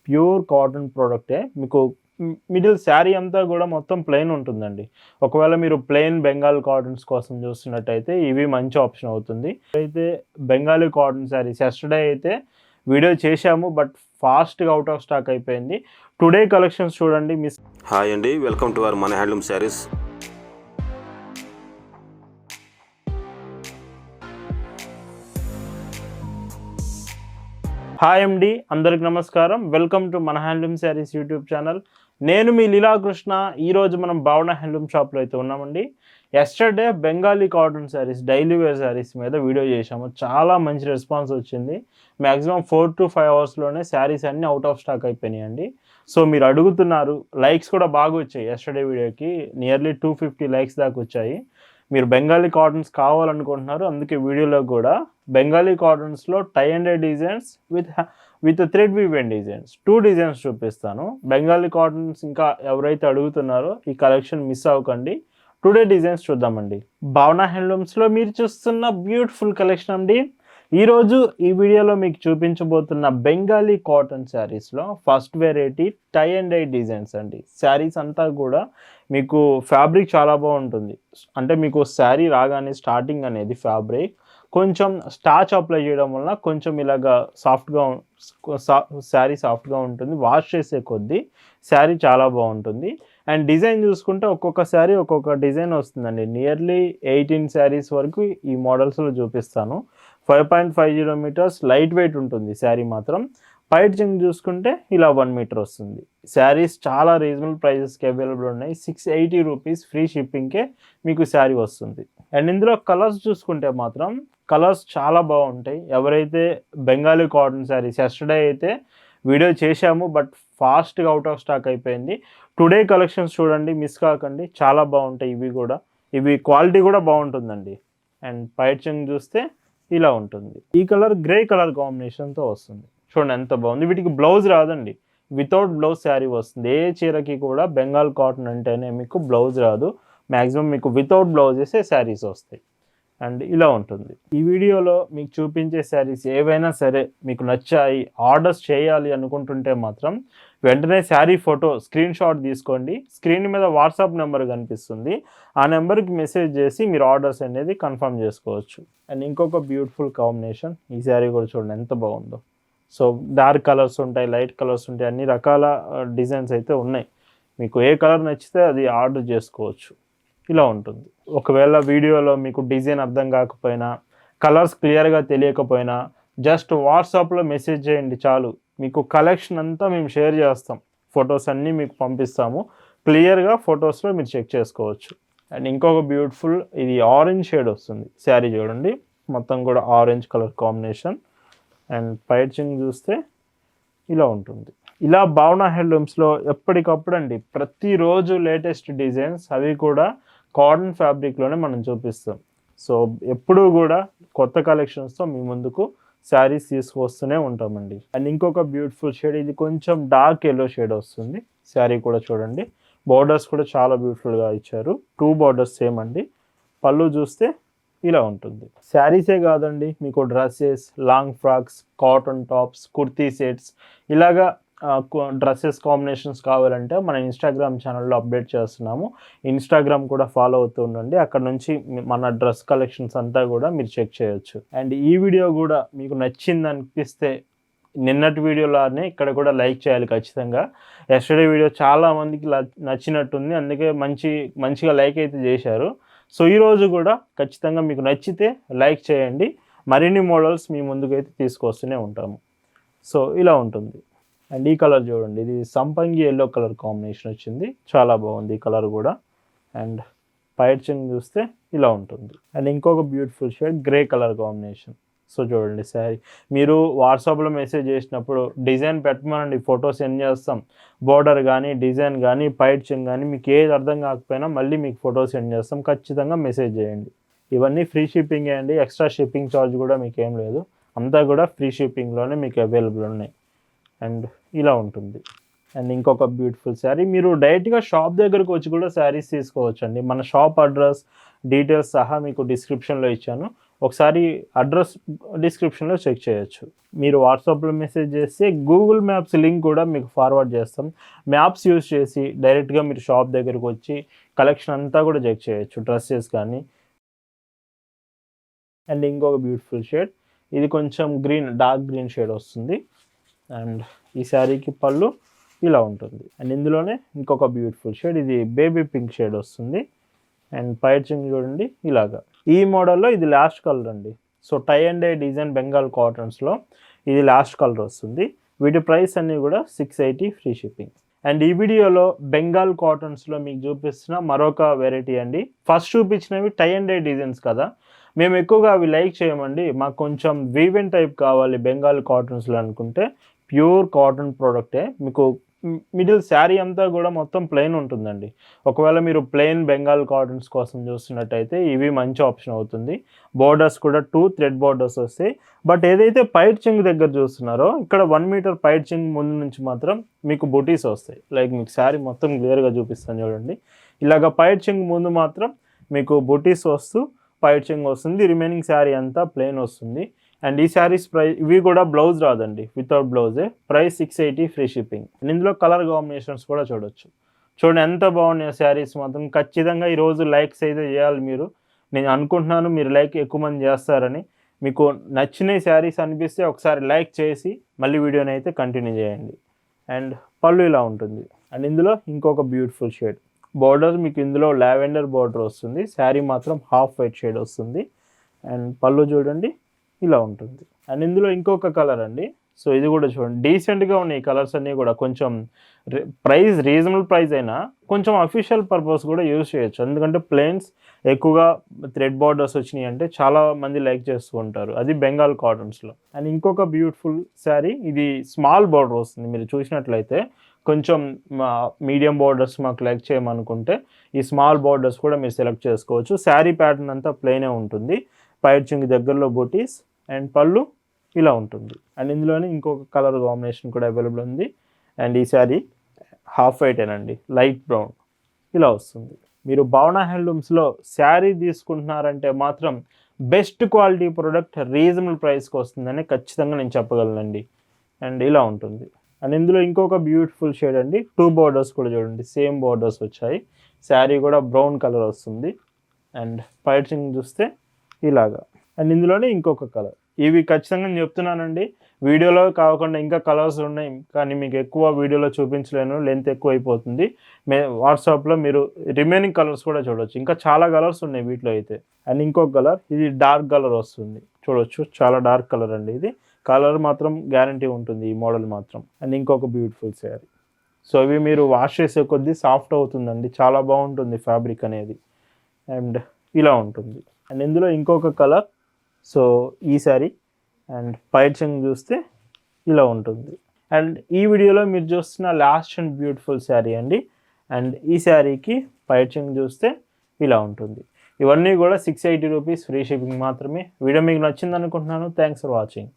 Pure cotton ప్రోడక్టే. మీకు middle sari అంతా కూడా మొత్తం ప్లెయిన్ ఉంటుందండి. ఒకవేళ మీరు ప్లెయిన్ బెంగాల్ కాటన్స్ కోసం చూస్తున్నట్టయితే ఇవి మంచి ఆప్షన్ అవుతుంది. అయితే బెంగాలీ కాటన్ శారీస్ యెస్టర్‌డే అయితే వీడియో చేశాము. బట్ ఫాస్ట్‌గా ఔట్ ఆఫ్ స్టాక్ అయిపోయింది. టుడే కలెక్షన్స్ చూడండి. హాయ్ అండి, వెల్కమ్ టు అవర్ మన హ్యాండ్లూమ్ శారీస్. హాయ్ అండి, అందరికి నమస్కారం. వెల్కమ్ టు మన హ్యాండ్లూమ్ శారీస్ యూట్యూబ్ ఛానల్. నేను మీ లీలాకృష్ణ. ఈరోజు మనం భావన హ్యాండ్లూమ్ షాప్లో అయితే ఉన్నామండి. Yesterday Bengali cotton saris, daily wear saris మీద వీడియో చేశాము. చాలా మంచి రెస్పాన్స్ వచ్చింది. మ్యాక్సిమం 4 to 5 అవర్స్లోనే శారీస్ అన్నీ అవుట్ ఆఫ్ స్టాక్ అయిపోయినాయండి. సో మీరు అడుగుతున్నారు, లైక్స్ కూడా బాగా వచ్చాయి. యెస్టర్డే వీడియోకి నియర్లీ 250 లైక్స్ దాకా వచ్చాయి. మీరు బెంగాలీ కాటన్స్ కావాలనుకుంటున్నారు, అందుకే వీడియోలో కూడా బెంగాలీ కాటన్స్లో tie and dye designs with thread woven designs 2 designs చూపిస్తాను. బెంగాలీ కాటన్స్ ఇంకా ఎవరైతే అడుగుతున్నారో ఈ కలెక్షన్ మిస్ అవ్వకండి. టుడే డిజైన్స్ చూద్దామండి. భావన హ్యాండ్లూమ్స్లో మీరు చూస్తున్న బ్యూటిఫుల్ కలెక్షన్ అండి. ఈరోజు ఈ వీడియోలో మీకు చూపించబోతున్న బెంగాలీ కాటన్ శారీస్లో first variety tie and dye designs అండి. శారీస్ అంతా కూడా మీకు ఫ్యాబ్రిక్ చాలా బాగుంటుంది. అంటే మీకు శారీ రాగానే స్టార్టింగ్ అనేది ఫ్యాబ్రిక్ కొంచెం స్టార్చ్ అప్లై చేయడం వలన కొంచెం ఇలాగా శారీ సాఫ్ట్గా ఉంటుంది. వాష్ చేసే కొద్దీ శారీ చాలా బాగుంటుంది. అండ్ డిజైన్ చూసుకుంటే ఒక్కొక్క శారీ ఒక్కొక్క డిజైన్ వస్తుందండి. నియర్లీ 18 శారీస్ వరకు ఈ మోడల్స్లో చూపిస్తాను. 5.50 మీటర్స్ లైట్ వెయిట్ ఉంటుంది శారీ మాత్రం. పైట్ చెంగ్ చూసుకుంటే ఇలా 1 మీటర్ వస్తుంది. శారీస్ చాలా రీజనబుల్ ప్రైజెస్కి అవైలబుల్ ఉన్నాయి. 680 రూపీస్ ఫ్రీ షిప్పింగ్కే మీకు శారీ వస్తుంది. అండ్ ఇందులో కలర్స్ చూసుకుంటే మాత్రం కలర్స్ చాలా బాగుంటాయి. ఎవరైతే బెంగాలీ కాటన్ శారీస్ యెస్టర్డే అయితే వీడియో చేశాము, బట్ ఫాస్ట్గా అవుట్ ఆఫ్ స్టాక్ అయిపోయింది. టుడే కలెక్షన్స్ చూడండి, మిస్ కాకండి. చాలా బాగుంటాయి ఇవి కూడా. ఇవి క్వాలిటీ కూడా బాగుంటుందండి. అండ్ పైట్ చెంగ్ చూస్తే ఇలా ఉంటుంది. ఈ కలర్ గ్రే కలర్ కాంబినేషన్తో వస్తుంది. చూడండి ఎంత బాగుంది. వీటికి బ్లౌజ్ రాదండి, వితౌట్ బ్లౌజ్ శారీ వస్తుంది. ఏ చీరకి కూడా బెంగాల్ కాటన్ అంటేనే మీకు బ్లౌజ్ రాదు. మ్యాక్సిమం మీకు వితౌట్ బ్లౌజ్ వేసే శారీస్ వస్తాయి. అండ్ ఇలా ఉంటుంది. ఈ వీడియోలో మీకు చూపించే శారీస్ ఏవైనా సరే మీకు నచ్చాయి, ఆర్డర్స్ చేయాలి అనుకుంటుంటే మాత్రం వెంటనే శారీ ఫోటో స్క్రీన్ షాట్ తీసుకోండి. స్క్రీన్ మీద వాట్సాప్ నెంబర్ కనిపిస్తుంది. ఆ నెంబర్కి మెసేజ్ చేసి మీరు ఆర్డర్స్ అనేది కన్ఫర్మ్ చేసుకోవచ్చు. అండ్ ఇంకొక బ్యూటిఫుల్ కాంబినేషన్, ఈ శారీ కూడా చూడండి ఎంత బాగుందో. సో డార్క్ కలర్స్ ఉంటాయి, లైట్ కలర్స్ ఉంటాయి, అన్ని రకాల డిజైన్స్ అయితే ఉన్నాయి. మీకు ఏ కలర్ నచ్చితే అది ఆర్డర్ చేసుకోవచ్చు. ఇలా ఉంటుంది. ఒకవేళ వీడియోలో మీకు డిజైన్ అర్థం కాకపోయినా, కలర్స్ క్లియర్గా తెలియకపోయినా జస్ట్ వాట్సాప్లో మెసేజ్ చేయండి చాలు. మీకు కలెక్షన్ అంతా మేము షేర్ చేస్తాం. ఫొటోస్ అన్నీ మీకు పంపిస్తాము. క్లియర్గా ఫొటోస్లో మీరు చెక్ చేసుకోవచ్చు. అండ్ ఇంకొక బ్యూటిఫుల్, ఇది ఆరెంజ్ షేడ్ వస్తుంది శారీ చూడండి. మొత్తం కూడా ఆరెంజ్ కలర్ కాంబినేషన్. అండ్ పైట్ చెంగ్ చూస్తే ఇలా ఉంటుంది. ఇలా భావన హ్యాండ్లూమ్స్లో ఎప్పటికప్పుడు అండి ప్రతిరోజు లేటెస్ట్ డిజైన్స్, అవి కూడా కాటన్ ఫ్యాబ్రిక్లోనే మనం చూపిస్తాం. సో ఎప్పుడూ కూడా కొత్త కలెక్షన్స్తో మీ ముందుకు శారీస్ తీసుకువస్తూనే ఉంటామండి. అండ్ ఇంకొక బ్యూటిఫుల్ షేడ్, ఇది కొంచెం డార్క్ ఎల్లో షేడ్ వస్తుంది. శారీ కూడా చూడండి, బోర్డర్స్ కూడా చాలా బ్యూటిఫుల్గా ఇచ్చారు. 2 బార్డర్స్ సేమ్ అండి. పళ్ళు చూస్తే ఇలా ఉంటుంది. శారీసే కాదండి, మీకు dresses, long frocks, cotton tops, kurti sets, ఇలాగా డ్రెస్సెస్ కాంబినేషన్స్ కావాలంటే మన ఇన్స్టాగ్రామ్ ఛానల్లో అప్డేట్ చేస్తున్నాము. ఇన్స్టాగ్రామ్ కూడా ఫాలో అవుతూ ఉండండి. అక్కడ నుంచి మన డ్రెస్ కలెక్షన్స్ అంతా కూడా మీరు చెక్ చేయొచ్చు. అండ్ ఈ వీడియో కూడా మీకు నచ్చింది అనిపిస్తే నిన్నటి వీడియోలానే ఇక్కడ కూడా లైక్ చేయాలి ఖచ్చితంగా. యెస్టర్డే వీడియో చాలా మందికి నచ్చినట్టుంది, అందుకే మంచిగా లైక్ అయితే చేశారు. సో ఈరోజు కూడా ఖచ్చితంగా మీకు నచ్చితే లైక్ చేయండి. మరిన్ని మోడల్స్ మీ ముందుకైతే తీసుకొస్తూనే ఉంటాము. సో ఇలా ఉంటుంది. అండ్ ఈ కలర్ చూడండి, ఇది సంపంగి ఎల్లో కలర్ కాంబినేషన్ వచ్చింది. చాలా బాగుంది ఈ కలర్ కూడా. అండ్ పైట్ చెంగ్ చూస్తే ఇలా ఉంటుంది. అండ్ ఇంకొక beautiful shade grey colour combination. So చూడండి శారీ, మీరు వాట్సాప్లో మెసేజ్ చేసినప్పుడు డిజైన్ పెట్టమనండి, ఫోటో సెండ్ చేస్తాం. బోర్డర్ కానీ, డిజైన్ కానీ, పైట్ చెంగ్ కానీ మీకు ఏది అర్థం కాకపోయినా మళ్ళీ మీకు ఫోటో సెండ్ చేస్తాం. ఖచ్చితంగా మెసేజ్ చేయండి. ఇవన్నీ ఫ్రీ షిప్పింగే అండి. ఎక్స్ట్రా షిప్పింగ్ ఛార్జ్ కూడా మీకు ఏం లేదు. అంతా కూడా ఫ్రీ షిప్పింగ్లోనే మీకు అవైలబుల్ ఉన్నాయి. అండ్ ఇలా ఉంటుంది. అండ్ ఇంకొక బ్యూటిఫుల్ శారీ, మీరు డైరెక్ట్గా షాప్ దగ్గరకు వచ్చి కూడా శారీస్ తీసుకోవచ్చు అండి. మన షాప్ అడ్రస్, డీటెయిల్స్ సహా మీకు డిస్క్రిప్షన్లో ఇచ్చాను. ఒకసారి అడ్రస్ డిస్క్రిప్షన్లో చెక్ చేయొచ్చు. మీరు వాట్సాప్లో మెసేజ్ చేస్తే గూగుల్ మ్యాప్స్ లింక్ కూడా మీకు ఫార్వర్డ్ చేస్తాం. మ్యాప్స్ యూస్ చేసి డైరెక్ట్గా మీరు షాప్ దగ్గరకు వచ్చి కలెక్షన్ అంతా కూడా చెక్ చేయొచ్చు, డ్రెస్సెస్ కానీ. అండ్ ఇంకొక బ్యూటిఫుల్ షేడ్, ఇది కొంచెం గ్రీన్, డార్క్ గ్రీన్ షేడ్ వస్తుంది. అండ్ ఈ శారీకి పళ్ళు ఇలా ఉంటుంది. అండ్ ఇందులోనే ఇంకొక బ్యూటిఫుల్ షేడ్, ఇది బేబీ పింక్ షేడ్ వస్తుంది. అండ్ పైచింగ్ చూడండి ఇలాగా. ఈ మోడల్లో ఇది లాస్ట్ కలర్ అండి. So tie and dye design Bengal కాటన్స్లో ఇది లాస్ట్ కలర్ వస్తుంది. వీటి ప్రైస్ అన్నీ కూడా 680 ఫ్రీ షిప్పింగ్. అండ్ ఈ వీడియోలో బెంగాల్ కాటన్స్లో మీకు చూపిస్తున్న మరొక వెరైటీ అండి. ఫస్ట్ చూపించినవి టై అండ్ డై డిజైన్స్ కదా, మేము ఎక్కువగా అవి లైక్ చేయమండి. మాకు కొంచెం వీవెన్ టైప్ కావాలి బెంగాల్ కాటన్స్లో అనుకుంటే ప్యూర్ కాటన్ ప్రోడక్టే. మీకు మిడిల్ శారీ అంతా కూడా మొత్తం ప్లెయిన్ ఉంటుందండి. ఒకవేళ మీరు ప్లెయిన్ బెంగాల్ కాటన్స్ కోసం చూస్తున్నట్టయితే ఇవి మంచి ఆప్షన్ అవుతుంది. బోర్డర్స్ కూడా 2 థ్రెడ్ బోర్డర్స్ వస్తాయి. బట్ ఏదైతే పైట్ చెంగు దగ్గర చూస్తున్నారో ఇక్కడ 1 మీటర్ పైట్ చెంగు ముందు నుంచి మాత్రం మీకు బుటీస్ వస్తాయి. లైక్ మీకు శారీ మొత్తం క్లియర్గా చూపిస్తాను చూడండి. ఇలాగ పైట్ చెంగు ముందు మాత్రం మీకు బుటీస్ వస్తూ పైట్ చెంగు వస్తుంది. రిమైనింగ్ శారీ అంతా ప్లెయిన్ వస్తుంది. అండ్ ఈ శారీస్ ప్రైస్, ఇవి కూడా బ్లౌజ్ రాదండి, వితౌట్ బ్లౌజే. Price 680 free shipping. అండ్ ఇందులో కలర్ కాంబినేషన్స్ కూడా చూడొచ్చు. చూడండి ఎంత బాగున్నాయి శారీస్ మాత్రం. ఖచ్చితంగా ఈరోజు లైక్స్ అయితే చేయాలి మీరు. నేను అనుకుంటున్నాను మీరు లైక్ ఎక్కువ మంది చేస్తారని. మీకు నచ్చిన శారీస్ అనిపిస్తే ఒకసారి లైక్ చేసి మళ్ళీ వీడియోని అయితే కంటిన్యూ చేయండి. అండ్ పళ్ళు ఇలా ఉంటుంది. అండ్ ఇందులో ఇంకొక బ్యూటిఫుల్ షేడ్, బోర్డర్ మీకు ఇందులో లావెండర్ బోర్డర్ వస్తుంది. శారీ మాత్రం హాఫ్ వైట్ షేడ్ వస్తుంది. అండ్ పళ్ళు చూడండి ఇలా ఉంటుంది. అండ్ ఇందులో ఇంకొక కలర్ అండి. సో ఇది కూడా చూడండి, డీసెంట్గా ఉన్నాయి కలర్స్ అన్నీ కూడా. కొంచెం ప్రైస్ రీజనబుల్ ప్రైస్ అయినా కొంచెం అఫీషియల్ పర్పస్ కూడా యూజ్ చేయొచ్చు. ఎందుకంటే ప్లెయిన్స్ ఎక్కువగా థ్రెడ్ బార్డర్స్ వచ్చినాయి అంటే చాలా మంది లైక్ చేస్తూ ఉంటారు, అది బెంగాల్ కాటన్స్లో. అండ్ ఇంకొక బ్యూటిఫుల్ శారీ, ఇది స్మాల్ బార్డర్ వస్తుంది. మీరు చూసినట్లయితే కొంచెం మీడియం బార్డర్స్ మాకు లైక్ చేయమనుకుంటే ఈ స్మాల్ బార్డర్స్ కూడా మీరు సెలెక్ట్ చేసుకోవచ్చు. శారీ ప్యాటర్న్ అంతా ప్లెయినే ఉంటుంది. పైట్ చెంగు దగ్గరలో బూటీస్ అండ్ పళ్ళు ఇలా ఉంటుంది. అండ్ ఇందులోనే ఇంకొక కలర్ కాంబినేషన్ కూడా అవైలబుల్ ఉంది. అండ్ ఈ శారీ హాఫ్ వైటేనండి, లైట్ బ్రౌన్ ఇలా వస్తుంది. మీరు భావన హ్యాండ్లూమ్స్లో శారీ తీసుకుంటున్నారంటే మాత్రం బెస్ట్ క్వాలిటీ ప్రోడక్ట్ రీజనబుల్ ప్రైస్కి వస్తుందని ఖచ్చితంగా నేను చెప్పగలనండి. అండ్ ఇలా ఉంటుంది. అండ్ ఇందులో ఇంకొక బ్యూటిఫుల్ షేడ్ అండి, 2 బోర్డర్స్ కూడా చూడండి, సేమ్ బోర్డర్స్ వచ్చాయి. శారీ కూడా బ్రౌన్ కలర్ వస్తుంది. అండ్ పైట్ చెంగు చూస్తే ఇలాగా. అండ్ ఇందులోనే ఇంకొక కలర్, ఇవి ఖచ్చితంగా నేను చెప్తున్నానండి, వీడియోలో కాకుండా ఇంకా కలర్స్ ఉన్నాయి కానీ మీకు ఎక్కువ వీడియోలో చూపించలేను, లెంత్ ఎక్కువ అయిపోతుంది. వాట్సాప్లో మీరు రిమైనింగ్ కలర్స్ కూడా చూడవచ్చు, ఇంకా చాలా కలర్స్ ఉన్నాయి వీటిలో అయితే. అండ్ ఇంకొక కలర్, ఇది డార్క్ కలర్ వస్తుంది చూడొచ్చు, చాలా డార్క్ కలర్ అండి. ఇది కలర్ మాత్రం గ్యారంటీ ఉంటుంది ఈ మోడల్ మాత్రం. అండ్ ఇంకొక బ్యూటిఫుల్ శారీ. సో ఇవి మీరు వాష్ చేసే కొద్దీ సాఫ్ట్ అవుతుందండి, చాలా బాగుంటుంది ఫ్యాబ్రిక్ అనేది. అండ్ ఇలా ఉంటుంది. అండ్ ఇందులో ఇంకొక కలర్, సో ఈ శారీ అండ్ పైట్ చెంగు చూస్తే ఇలా ఉంటుంది. అండ్ ఈ వీడియోలో మీరు చూస్తున్న లాస్ట్ అండ్ బ్యూటిఫుల్ శారీ అండి. అండ్ ఈ శారీకి పైట్ చెంగు చూస్తే ఇలా ఉంటుంది. ఇవన్నీ కూడా 680 రూపీస్ ఫ్రీ షిప్పింగ్ మాత్రమే. వీడియో మీకు నచ్చింది అనుకుంటున్నాను. Thanks for watching.